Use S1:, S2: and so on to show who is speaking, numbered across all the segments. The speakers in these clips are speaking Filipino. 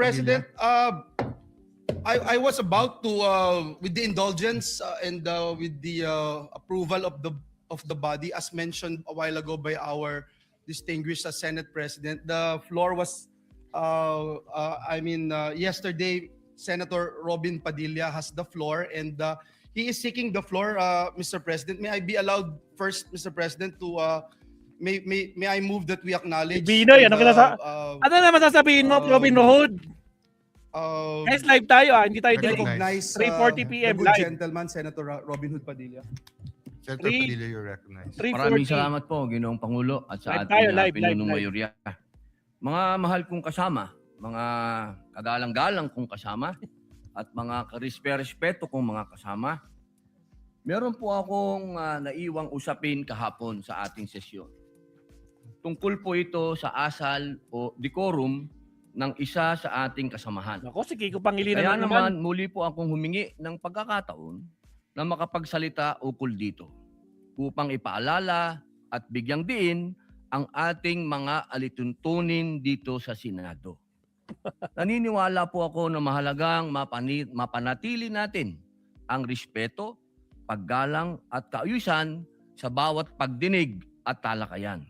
S1: President, I was about to, with the indulgence and with the approval of the body, as mentioned a while ago by our distinguished Senate President, the floor was, yesterday, Senator Robin Padilla has the floor, and he is seeking the floor, Mr. President. May I be allowed first, Mr. President, to may I move that we acknowledge?
S2: Binoy, ano naman sasabihin mo, Robin Hood? Guys, live tayo hindi tayo
S1: recognize
S2: 3:40 PM
S1: the good
S2: live.
S1: gentleman, Senator Robin Hood Padilla.
S3: Senator Padilla, you're recognized.
S2: 3:40.
S4: Maraming salamat po, Ginoong Pangulo, at sa
S2: Live tayo,
S4: ating
S2: live.
S4: pinunong mayorya. Mga mahal kong kasama, mga kagalang-galang kong kasama, at mga karespeto kong mga kasama, meron po akong naiwang usapin kahapon sa ating sesyon. Tungkol po ito sa asal o decorum ng isa sa ating kasamahan.
S2: Ako, si Kiko Pangilinan
S4: Kaya
S2: naman.
S4: naman, muli po akong humingi ng pagkakataon na makapagsalita ukol dito upang ipaalala at bigyang diin ang ating mga alituntunin dito sa Senado. Naniniwala po ako na mahalagang mapanatili natin ang respeto, paggalang at kaayusan sa bawat pagdinig at talakayan.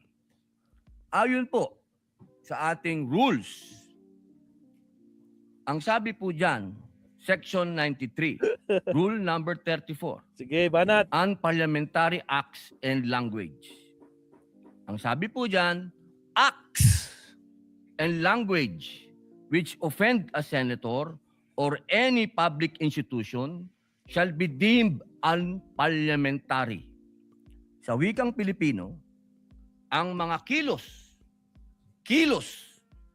S4: Ayon po sa ating rules, ang sabi po dyan, Section 93, Rule number 34,
S2: Sige, banat.
S4: Unparliamentary Acts and Language. Ang sabi po dyan, acts and language which offend a senator or any public institution shall be deemed unparliamentary. Sa wikang Pilipino, ang mga kilos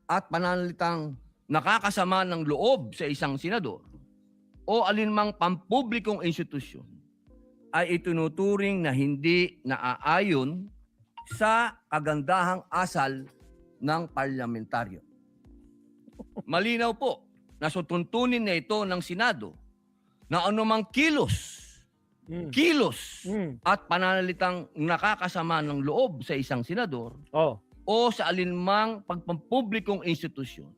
S4: at pananalitang nakakasama ng loob sa isang senador o alinmang pampublikong institusyon ay itinuturing na hindi naaayon sa kagandahang asal ng parlamentaryo. Malinaw po na sutuntunin na ito ng Senado na anumang kilos at pananalitang nakakasama ng loob sa isang senador o sa alinmang pagpampublikong institusyon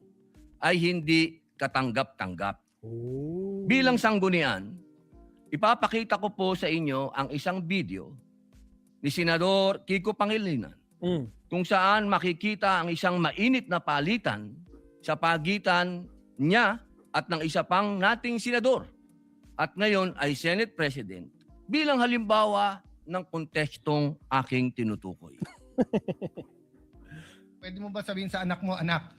S4: ay hindi katanggap-tanggap. Bilang sanggunian, ipapakita ko po sa inyo ang isang video ni Senador Kiko Pangilinan kung saan makikita ang isang mainit na palitan sa pagitan niya at ng isa pang nating senador at ngayon ay Senate President bilang halimbawa ng kontekstong aking tinutukoy.
S3: Pwede mo ba sabihin sa anak mo, anak,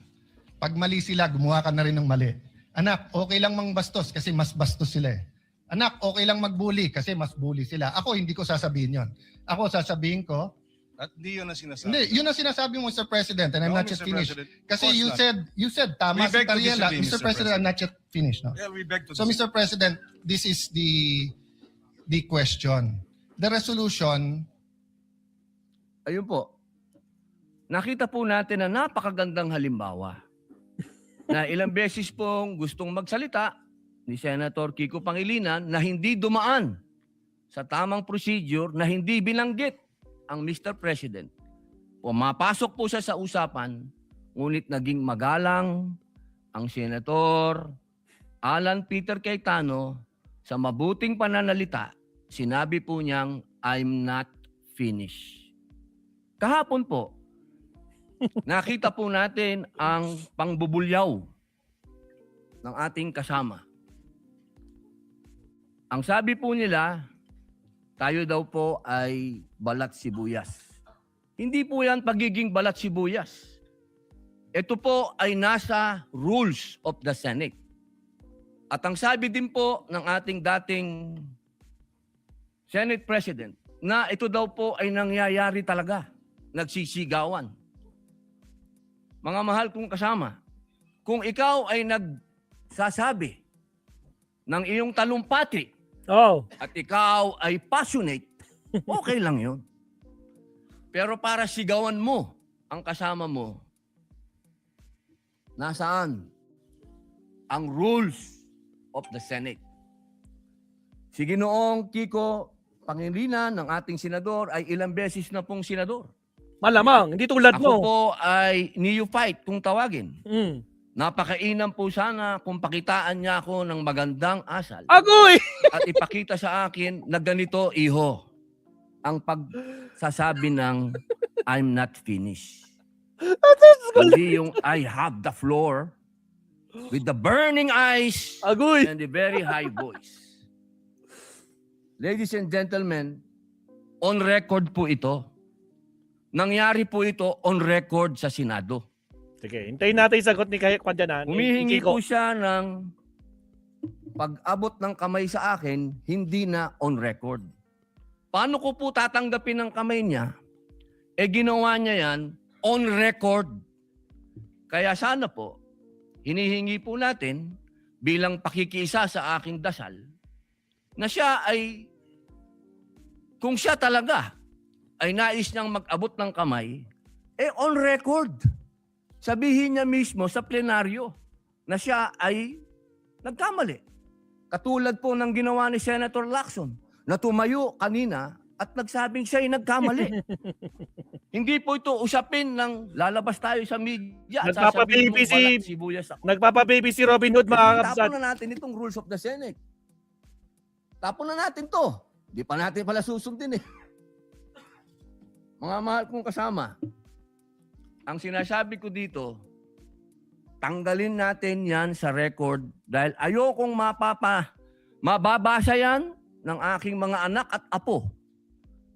S3: pag mali sila, gumawa ka na rin ng mali. Anak, okay lang mangbastos kasi mas bastos sila eh. Anak, okay lang magbully kasi mas bully sila. Ako, hindi ko sasabihin yon. Ako, sasabihin ko,
S5: At di yun ang sinasabi.
S3: hindi, yun ang sinasabi mo, Mr. President, and I'm
S5: No,
S3: not yet
S5: Mr.
S3: finished.
S5: President.
S3: Kasi
S5: Of course
S3: you said, tama
S5: We
S3: si
S5: beg to
S3: Tariela.
S5: disagree,
S3: Mr.
S5: Mr.
S3: President, I'm not yet finished. No?
S5: Yeah, we beg to
S3: So, Mr. President, this is the question. The resolution,
S4: Ayun po. Nakita po natin na napakagandang halimbawa na ilang beses pong gustong magsalita ni Senator Kiko Pangilinan na hindi dumaan sa tamang procedure na hindi binanggit ang Mr. President. Pumapasok po siya sa usapan, ngunit naging magalang ang Senator Alan Peter Cayetano sa mabuting pananalita. Sinabi po niyang, I'm not finished. Kahapon po, nakita po natin ang pangbubulyaw ng ating kasama. Ang sabi po nila, tayo daw po ay balat sibuyas. Hindi po yan pagiging balat sibuyas. Ito po ay nasa rules of the Senate. At ang sabi din po ng ating dating Senate President, na ito daw po ay nangyayari talaga. Nagsisigawan. Mga mahal kong kasama, kung ikaw ay nagsasabi ng iyong talumpati at ikaw ay passionate, okay lang yun. Pero para sigawan mo ang kasama mo, nasaan ang rules of the Senate? Si Ginoong Kiko Pangilinan ng ating senador ay ilang beses na pong senador.
S2: Malamang, hindi tulad
S4: Ako
S2: mo.
S4: po ay neophyte kung tawagin. napakainam po sana kung pakitaan niya ako ng magandang asal
S2: Agoy!
S4: at ipakita sa akin na ganito, iho, ang pagsasabi ng I'm not finished. Hindi yung I have the floor with the burning eyes
S2: Agoy!
S4: and the very high voice. Ladies and gentlemen, on record po ito. Nangyari po ito on record sa Senado.
S2: Sige, hintayin natin yung sagot ni Kwandianan.
S4: Humihingi po siya ng pag-abot ng kamay sa akin, hindi na on record. Paano ko po tatanggapin ng kamay niya? Ginawa niya yan on record. Kaya sana po, hinihingi po natin bilang pakikiisa sa aking dasal na siya ay, kung siya talaga ay nais niyang mag-abot ng kamay, on record. Sabihin niya mismo sa plenaryo na siya ay nagkamali. Katulad po ng ginawa ni Senator Lacson na tumayo kanina at nagsabing siya ay nagkamali. Hindi po ito usapin ng lalabas tayo sa media at sasabihin mo balat sibuyas ako.
S2: Nagpapababy si Robin Hood, mga kapsat.
S4: Tapon na natin itong rules of the Senate. Tapon na natin to. Di pa natin pala susundin eh. Mga mahal kong kasama, ang sinasabi ko dito, tanggalin natin yan sa record dahil ayokong mababasa yan ng aking mga anak at apo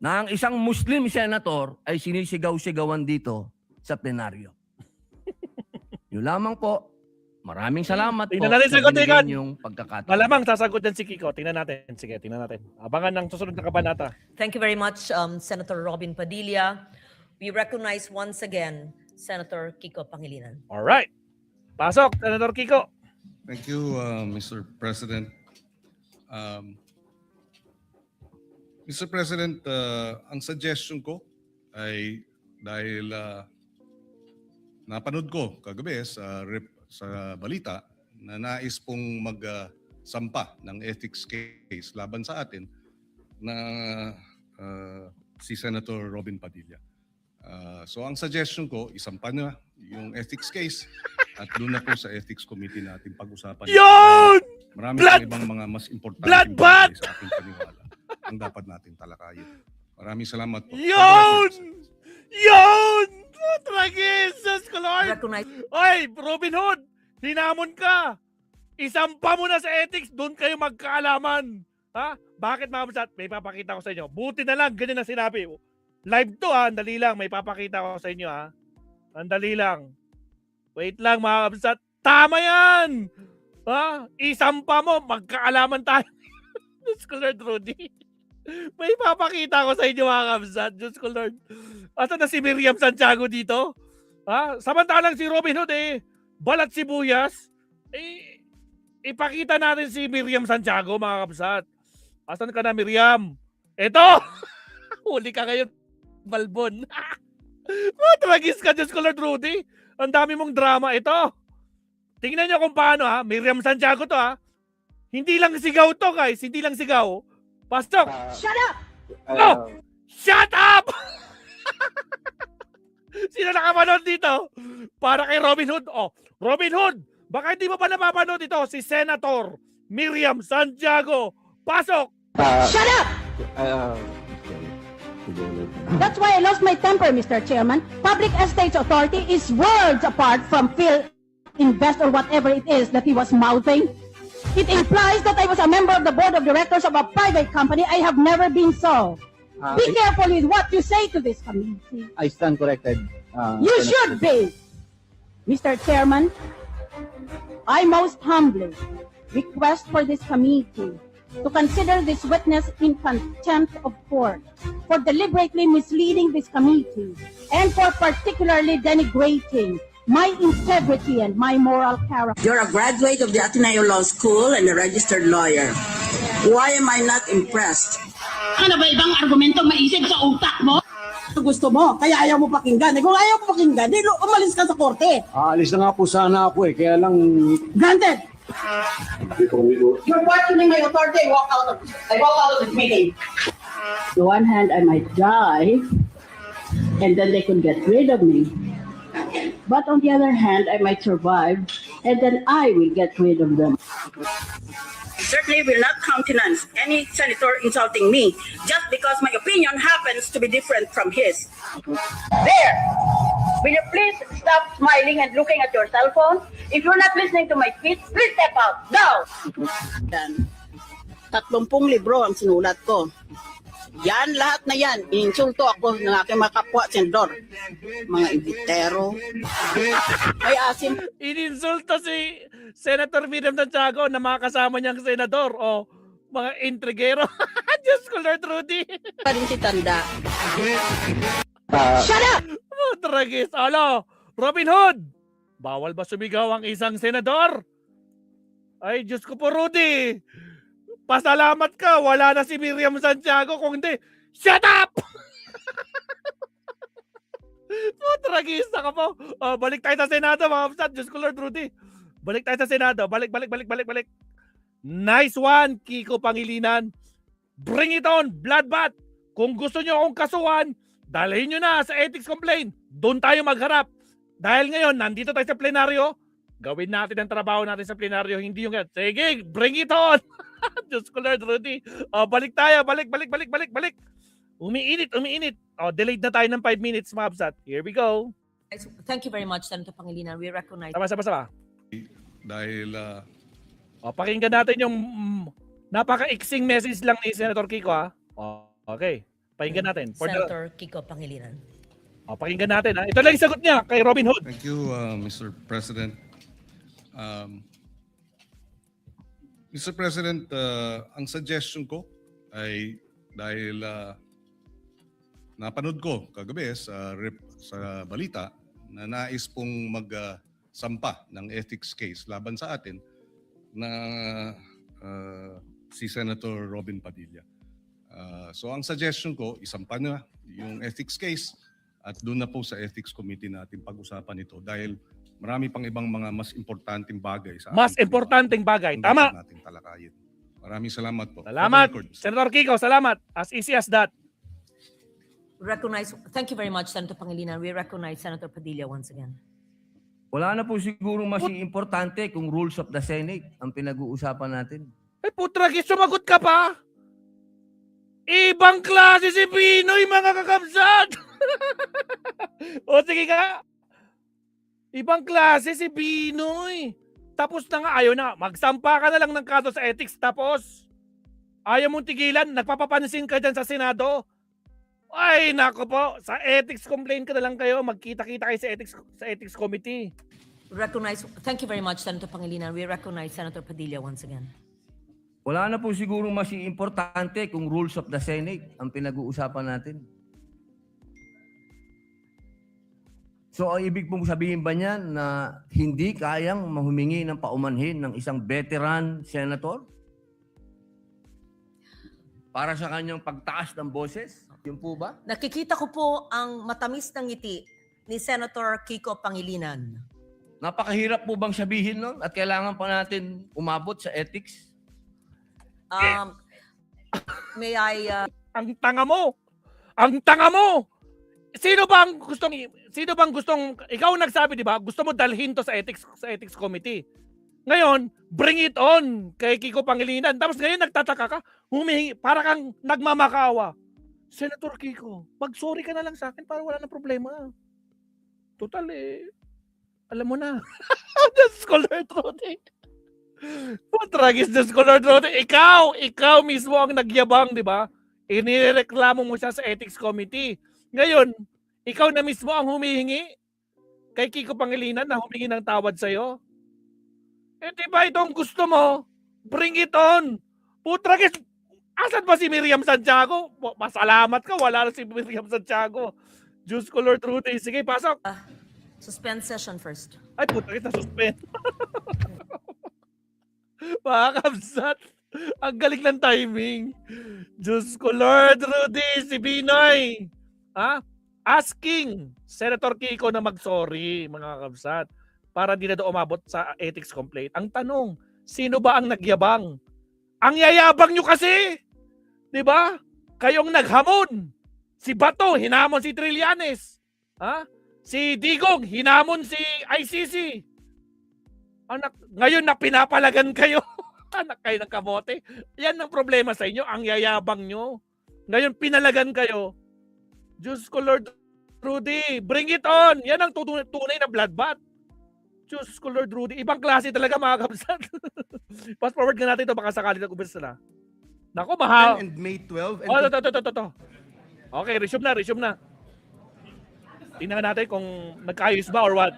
S4: na ang isang Muslim senator ay sinisigaw-sigawan dito sa plenaryo. Yun lamang po. Maraming salamat po
S2: Tingnan natin
S4: sa
S2: sagot,
S4: binigyan
S2: Ikan.
S4: niyong pagkakataon.
S2: Malamang sasagot yan si Kiko. Tingnan natin. Sige, tingnan natin. Abangan ng susunod na kabanata.
S5: Thank you very much, Senator Robin Padilla. We recognize once again Senator Kiko Pangilinan.
S2: Alright. Pasok, Senator Kiko.
S6: Thank you, Mr. President. Mr. President, ang suggestion ko ay dahil napanood ko kagabi sa balita na nais pong magsampa ng ethics case laban sa atin na si Senator Robin Padilla. So ang suggestion ko, isampa na yung ethics case at doon na po sa ethics committee natin pag-usapan.
S2: Yun!
S6: Marami
S2: Blood-
S6: pang ibang mga mas importante
S2: Bloodbath!
S6: sa ating paniwala ang dapat natin talakayin. Maraming salamat po.
S2: Yun! Yun! Tragis! ko, Lord!
S5: Recognize
S2: Oy, Robin Hood! Hinamon ka! Isampa mo na sa ethics, doon kayo magkaalaman. Ha? Bakit mga kapsat? May papakita ko sa inyo. Buti na lang, ganyan ang sinabi. Live to ha, andali lang. May papakita ko sa inyo ha. Andali lang. Wait lang mga kapsat. Tama yan! Ha? Isampa mo, magkaalaman tayo. Diyos ko Lord, Rudy. May papakita ko sa inyo mga kapsat. Diyos ko Lord. Asa na si Miriam Santiago dito? Ha? Samantalang si Robin Hood balat sibuyas. Ipakita natin si Miriam Santiago mga kapsat. Asan ka na Miriam? Eto! Huli ka ngayon, Balbon. Matagis ka, Diyos ko Lord Rudy. Ang dami mong drama. Ito. Tingnan nyo kung paano ha. Miriam Santiago to ha. Hindi lang sigaw to guys. Hindi lang sigaw. Pastor.
S5: Shut up!
S2: No! Shut up! Sino nakapanood dito? Para kay Robin Hood. Oh, Robin Hood, baka hindi mo pa napapanood ito. Si Senator Miriam Santiago. Pasok!
S7: Shut up! That's why I lost my temper, Mr. Chairman. Public Estates Authority is worlds apart from Phil Invest or whatever it is that he was mouthing. It implies that I was a member of the board of directors of a private company. I have never been so. Be careful with what you say to this committee.
S8: I stand corrected.
S7: You should be. Mr. Chairman, I most humbly request for this committee to consider this witness in contempt of court for deliberately misleading this committee and for particularly denigrating my integrity and my moral character.
S9: You're a graduate of the Ateneo Law School and a registered lawyer. Why am I not impressed?
S10: Ano ba ibang argumento maisip sa utak mo?
S9: Gusto mo, kaya ayaw mo pakinggan. Kung ayaw mo pakinggan, di umalis ka sa korte.
S8: Aalis na nga po sana ako kaya lang...
S9: Granted. You're questioning my authority. I walk out of this meeting.
S10: On the one hand, I might die, and then they could get rid of me. But on the other hand, I might survive and then I will get rid of them.
S9: Certainly will not countenance any senator insulting me just because my opinion happens to be different from his. There! Will you please stop smiling and looking at your cell phone? If you're not listening to my speech, please step out. Go! Yan. 30 libro ang sinulat ko. Yan, lahat na yan. Iinsulto ako ng aking mga kapwa senador. Mga ibitero. May asim.
S2: Ininsulto si Senator Miriam Santiago na mga kasama niyang senador o mga intrigero. Diyos ko, Lord Rudy.
S9: Pa rin si Tanda.
S2: Oh, tragis. Alo, Robin Hood. Bawal ba sumigaw ang isang senador? Ay, Diyos ko po, Rudy. Pasalamat ka. Wala na si Miriam Santiago. Kung hindi, shut up! Oh, tragista ka po. Oh, balik tayo sa Senado, mga kapsat. Diyos ko, Lord Rudy. Balik tayo sa Senado. Balik. Nice one, Kiko Pangilinan. Bring it on, bloodbath. Kung gusto nyo akong kasuhan, dalhin nyo na sa ethics complaint. Doon tayo magharap. Dahil ngayon, nandito tayo sa plenaryo, gawin natin ang trabaho natin sa plenaryo. Hindi yung, sige, bring it on. Diyos ko, Lord Rudy. Oh, balik tayo. Balik. Umiinit. Oh, delayed na tayo ng 5 minutes, mga kapsat. Here we go.
S5: Thank you very much, Senator Pangilinan. We recognize.
S2: Sama.
S6: Dahil
S2: Pakinggan natin yung napaka-iksing message lang ni Senator Kiko, ha? Okay. Pakinggan natin.
S5: Senator Kiko Pangilinan.
S2: Pakinggan natin, ha? Ito lang yung sagot niya kay Robin Hood.
S6: thank you, Mr. President. Mr. President, ang suggestion ko ay dahil napanood ko kagabi sa balita na nais pong magsampa ng ethics case laban sa atin na si Senator Robin Padilla. So ang suggestion ko, isampa na yung ethics case at doon na po sa ethics committee natin pag-usapan ito dahil marami pang ibang mga mas importanteng bagay sa
S2: Mas
S6: ating
S2: importanteng bagay.
S6: hindi
S2: Tama.
S6: natin talakayin. Maraming salamat po.
S2: Salamat.
S6: For the record,
S2: Senator Kiko, salamat. As easy as that.
S5: Thank you very much, Senator Pangilinan. We recognize Senator Padilla once again.
S4: Wala na po siguro mas importante kung rules of the Senate ang pinag-uusapan natin.
S2: Ay, putragis, sumagot ka pa. Ibang klase si Pinoy, mga kakabsat. O, sige ka. Ibang klase si Pinoy. Tapos na nga, ayaw na. Magsampa ka na lang ng kaso sa ethics. Tapos, ayaw mong tigilan. Nagpapapansin ka dyan sa Senado. Ay, nako po. Sa ethics complaint ka na lang kayo. Magkita-kita kayo sa ethics committee.
S5: Thank you very much, Senator Pangilinan. We recognize Senator Padilla once again.
S4: Wala na po siguro mas importante kung rules of the Senate ang pinag-uusapan natin. So, ang ibig pong sabihin ba niyan na hindi kayang mahumingi ng paumanhin ng isang veteran senator? Para sa kanyang pagtaas ng boses? Yun po ba?
S5: Nakikita ko po ang matamis ng ngiti ni Senator Kiko Pangilinan.
S4: Napakahirap po bang sabihin nun? At kailangan pa natin umabot sa ethics?
S5: May I...
S2: Ang tanga mo! Ang tanga mo! Sino bang gustong ikaw nagsabi, di ba? Gusto mo dalhin to sa ethics committee. Ngayon, bring it on kay Kiko Pangilinan. Tapos ngayon nagtataka ka, humihingi para kang nagmamakawa. Senator Kiko, mag-sorry ka na lang sa akin para wala nang problema. Total alam mo na. Diyos ko, Lord Rudy. Tragis, Diyos ko, Lord Rudy. Ikaw mismo ang nagyabang, di ba? Inireklamo mo siya sa ethics committee. Ngayon, ikaw na mismo ang humihingi kay Kiko Pangilinan na humingi ng tawad sa'yo. Eh, di ba itong gusto mo? Bring it on. Putragis, asan ba si Miriam Santiago? Masalamat ka, wala na si Miriam Santiago. Diyos ko, Lord Rudy. Sige, pasok.
S5: Suspend session first.
S2: Ay, putragis na suspend. Mga kabsat, ang galing ng timing. Diyos ko, Lord Rudy, si Binoy. Asking Senator Kiko na mag-sorry, mga kabsat, para di na daw umabot sa ethics complaint. Ang tanong, sino ba ang nagyabang? Ang yayabang nyo kasi! Di ba? Kayong naghamon. Si Bato, hinamon si Trillanes. Si Digong, hinamon si ICC. Anak, ngayon na pinapalagan kayo. Anak kayo ng kamote. Yan ang problema sa inyo. Ang yayabang nyo. Ngayon pinalagan kayo. Diyos ko, Lord Rudy. Bring it on. Yan ang tunay na bloodbath. Diyos ko, Lord Rudy. Ibang klase talaga mga kapsat. Fast forward nga natin ito. Baka sakali na kumisa na. Naku, mahal.
S1: And May 12. And
S2: Oh, to. Okay, resume na. Tingnan natin kung nagkaayos ba or what.